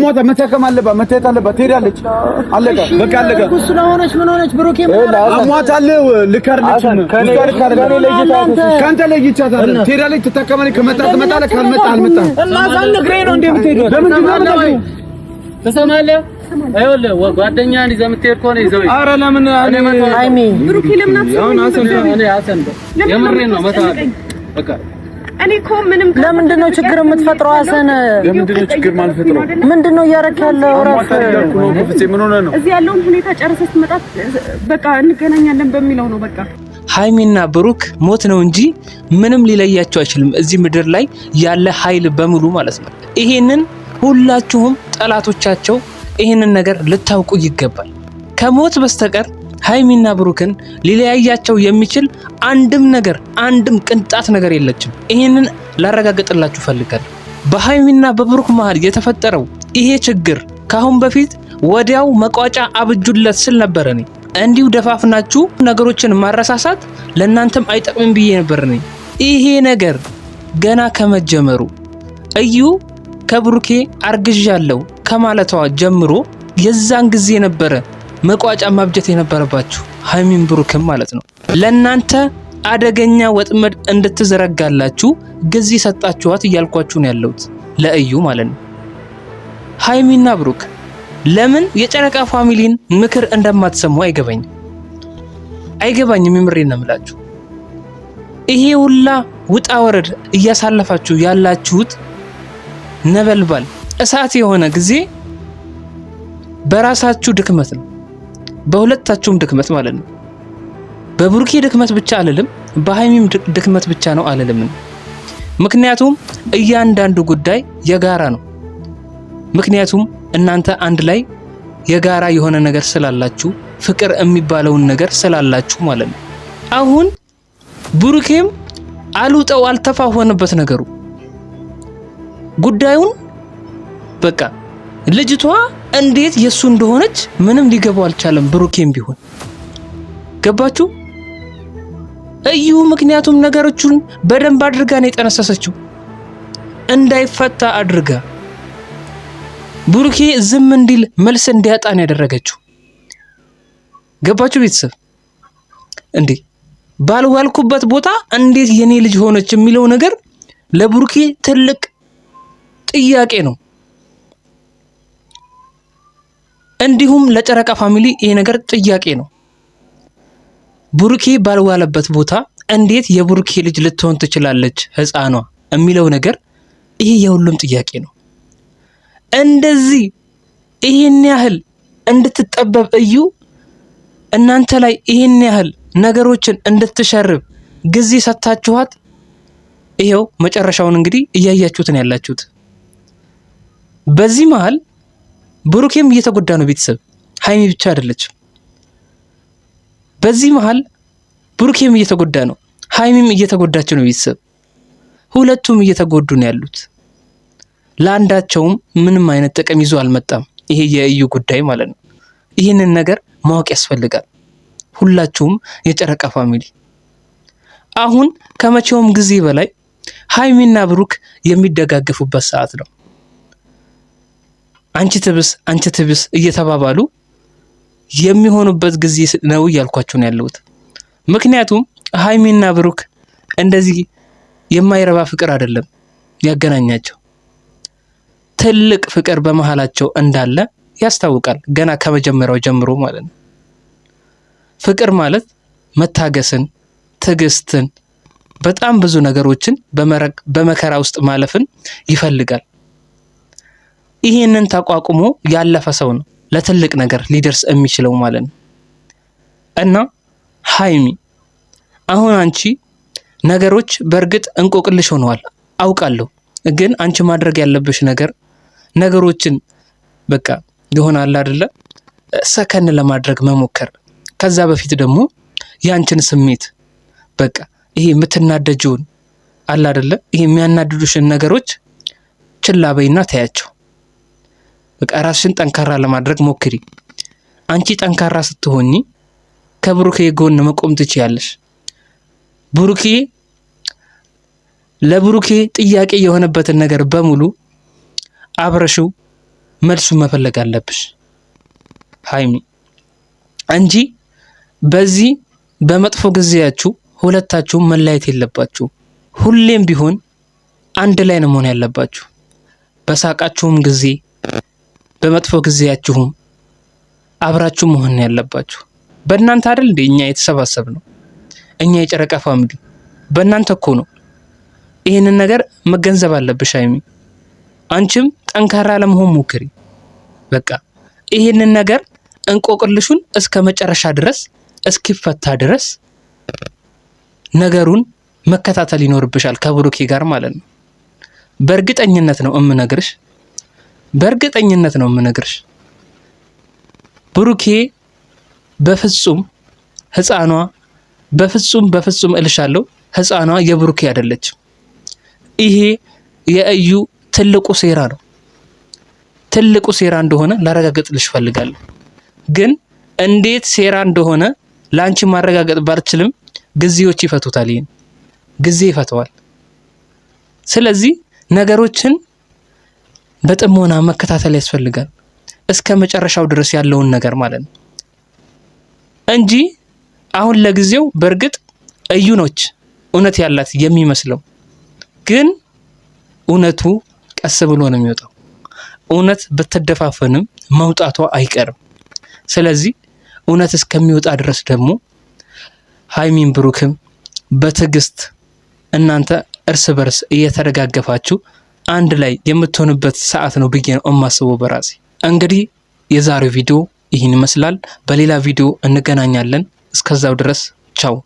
ሞታ መተከም አለባት መተት አለባት ትሄዳለች አለቀ በቃ አለቀ እሱ ስለሆነች ምን ሆነች ብሩኬ አሟታል ልከርልች ካንተ ለይቻታል ትሄዳለች ትተከማለች ከመጣ ትመጣለች ካልመጣ አልመጣ እና ሳንግሬ ነው እንደምትሄዱ ተሰማለህ አይወለ ጓደኛን ይዘህ የምትሄድ ከሆነ ይዘው ኧረ ለምን አይሚ ብሩኬ ለምን አሰን የምሬን ነው መታ በቃ እኔ እኮ ምንም ለምንድነው ችግር የምትፈጥረው? አሰን ለምንድነው ችግር ማልፈጥረው? ምንድነው እያረክ ያለው? ራስ ምን ሆነ ነው እዚህ ያለውን ሁኔታ ጨርሰህ ስትመጣ በቃ እንገናኛለን በሚለው ነው በቃ። ሃይሚና ብሩክ ሞት ነው እንጂ ምንም ሊለያቸው አይችልም እዚህ ምድር ላይ ያለ ኃይል በሙሉ ማለት ነው። ይሄንን ሁላችሁም ጠላቶቻቸው ይሄንን ነገር ልታውቁ ይገባል። ከሞት በስተቀር ሃይሚና ብሩክን ሊለያያቸው የሚችል አንድም ቅንጣት ነገር የለችም። ይሄንን ላረጋግጥላችሁ ፈልጋለሁ። በሃይሚና በብሩክ መሃል የተፈጠረው ይሄ ችግር ካሁን በፊት ወዲያው መቋጫ አብጁለት ስል ነበር እኔ። እንዲሁ ደፋፍናችሁ ነገሮችን ማረሳሳት ለእናንተም አይጠቅምም ብዬ ነበር እኔ። ይሄ ነገር ገና ከመጀመሩ እዩ ከብሩኬ አርግዣለሁ ከማለቷ ጀምሮ የዛን ጊዜ ነበረ መቋጫ ማብጀት የነበረባችሁ ሃይሚን ብሩክም ማለት ነው። ለናንተ አደገኛ ወጥመድ እንድትዘረጋላችሁ ጊዜ ሰጣችኋት እያልኳችሁ ነው ያለሁት ለእዩ ማለት ነው። ሃይሚና ብሩክ ለምን የጨረቃ ፋሚሊን ምክር እንደማትሰሙ አይገባኝም የምሬን ነው የምላችሁ። ይሄ ሁላ ውጣ ወረድ እያሳለፋችሁ ያላችሁት ነበልባል እሳት የሆነ ጊዜ በራሳችሁ ድክመት ነው፣ በሁለታችሁም ድክመት ማለት ነው። በብሩኬ ድክመት ብቻ አልልም፣ በሃይሚም ድክመት ብቻ ነው አልልም። ምክንያቱም እያንዳንዱ ጉዳይ የጋራ ነው። ምክንያቱም እናንተ አንድ ላይ የጋራ የሆነ ነገር ስላላችሁ ፍቅር የሚባለውን ነገር ስላላችሁ ማለት ነው። አሁን ብሩኬም አልውጠው አልተፋሆነበት ነገሩ ጉዳዩን በቃ ልጅቷ እንዴት የሱ እንደሆነች ምንም ሊገባው አልቻለም። ብሩኬም ቢሆን ገባችሁ እዩ። ምክንያቱም ነገሮቹን በደንብ አድርጋ ነው የጠነሰሰችው እንዳይፈታ አድርጋ ብሩኬ ዝም እንዲል መልስ እንዲያጣ ነው ያደረገችው። ገባችሁ ቤተሰብ? እንዴ ባልዋልኩበት ቦታ እንዴት የኔ ልጅ ሆነች የሚለው ነገር ለብሩኬ ትልቅ ጥያቄ ነው። እንዲሁም ለጨረቃ ፋሚሊ ይሄ ነገር ጥያቄ ነው። ብሩኬ ባልዋለበት ቦታ እንዴት የብሩኬ ልጅ ልትሆን ትችላለች ህፃኗ የሚለው ነገር ይሄ የሁሉም ጥያቄ ነው። እንደዚህ ይሄን ያህል እንድትጠበብ እዩ እናንተ ላይ ይሄን ያህል ነገሮችን እንድትሸርብ ጊዜ ሰጣችኋት። ይሄው መጨረሻውን እንግዲህ እያያችሁት ነው ያላችሁት። በዚህ መሃል ብሩኬም እየተጎዳ ነው ቤተሰብ፣ ሃይሚ ብቻ አይደለችም። በዚህ መሃል ብሩኬም እየተጎዳ ነው፣ ሃይሚም እየተጎዳች ነው ቤተሰብ። ሁለቱም እየተጎዱ ነው ያሉት። ለአንዳቸውም ምንም አይነት ጥቅም ይዞ አልመጣም ይሄ የእዩ ጉዳይ ማለት ነው። ይህንን ነገር ማወቅ ያስፈልጋል ሁላችሁም የጨረቃ ፋሚሊ። አሁን ከመቼውም ጊዜ በላይ ሃይሚና ብሩክ የሚደጋገፉበት ሰዓት ነው። አንቺ ትብስ እየተባባሉ የሚሆኑበት ጊዜ ነው እያልኳችሁ ነው ያለሁት። ምክንያቱም ሃይሚና ብሩክ እንደዚህ የማይረባ ፍቅር አይደለም ያገናኛቸው፣ ትልቅ ፍቅር በመሃላቸው እንዳለ ያስታውቃል ገና ከመጀመሪያው ጀምሮ ማለት ነው። ፍቅር ማለት መታገስን፣ ትዕግስትን፣ በጣም ብዙ ነገሮችን በመከራ ውስጥ ማለፍን ይፈልጋል። ይሄንን ተቋቁሞ ያለፈ ሰው ነው ለትልቅ ነገር ሊደርስ የሚችለው ማለት ነው። እና ሃይሚ አሁን አንቺ ነገሮች በእርግጥ እንቆቅልሽ ሆነዋል አውቃለሁ፣ ግን አንቺ ማድረግ ያለብሽ ነገሮችን በቃ ይሆናል አይደለ ሰከን ለማድረግ መሞከር። ከዛ በፊት ደግሞ ያንቺን ስሜት በቃ ይሄ የምትናደጂውን አለ አይደለ ይሄ የሚያናድዱሽን ነገሮች ችላ በይና ታያቸው። በቃ ራስሽን ጠንካራ ለማድረግ ሞክሪ። አንቺ ጠንካራ ስትሆኚ ከብሩኬ ጎን መቆም ትችያለሽ። ብሩኬ ለብሩኬ ጥያቄ የሆነበትን ነገር በሙሉ አብረሽው መልሱ መፈለግ አለብሽ ሃይሚ እንጂ በዚህ በመጥፎ ጊዜያችሁ ሁለታችሁም መለያየት የለባችሁ። ሁሌም ቢሆን አንድ ላይ ነው መሆን ያለባችሁ። በሳቃችሁም ጊዜ በመጥፎ ጊዜያችሁም አብራችሁ መሆን ያለባችሁ። በእናንተ አይደል እንዴ እኛ የተሰባሰብነው? እኛ የጨረቃ ፋሚሊ በእናንተ እኮ ነው። ይሄንን ነገር መገንዘብ አለብሽ ሃይሚ። አንቺም ጠንካራ ለመሆን ሞክሪ። በቃ ይሄንን ነገር እንቆቅልሹን እስከ መጨረሻ ድረስ እስኪፈታ ድረስ ነገሩን መከታተል ይኖርብሻል ከብሩኬ ጋር ማለት ነው። በእርግጠኝነት ነው እምነግርሽ ብሩኬ በፍጹም ህፃኗ በፍጹም እልሻለሁ ህፃኗ የብሩኬ አይደለችም። ይሄ የእዩ ትልቁ ሴራ እንደሆነ ላረጋግጥልሽ ፈልጋለሁ። ግን እንዴት ሴራ እንደሆነ ላንቺ ማረጋገጥ ባልችልም ጊዜዎች ይፈቱታል። ይሄን ጊዜ ይፈተዋል። ስለዚህ ነገሮችን በጥሞና መከታተል ያስፈልጋል እስከ መጨረሻው ድረስ ያለውን ነገር ማለት ነው እንጂ አሁን ለጊዜው በእርግጥ እዩ ነች እውነት ያላት የሚመስለው፣ ግን እውነቱ ቀስ ብሎ ነው የሚወጣው። እውነት በተደፋፈንም መውጣቷ አይቀርም። ስለዚህ እውነት እስከሚወጣ ድረስ ደግሞ ሃይሚን ብሩክም በትዕግስት እናንተ እርስ በርስ እየተደጋገፋችሁ አንድ ላይ የምትሆንበት ሰዓት ነው ብዬ ነው የማስበው በራሴ። እንግዲህ የዛሬው ቪዲዮ ይህን ይመስላል። በሌላ ቪዲዮ እንገናኛለን። እስከዛው ድረስ ቻው።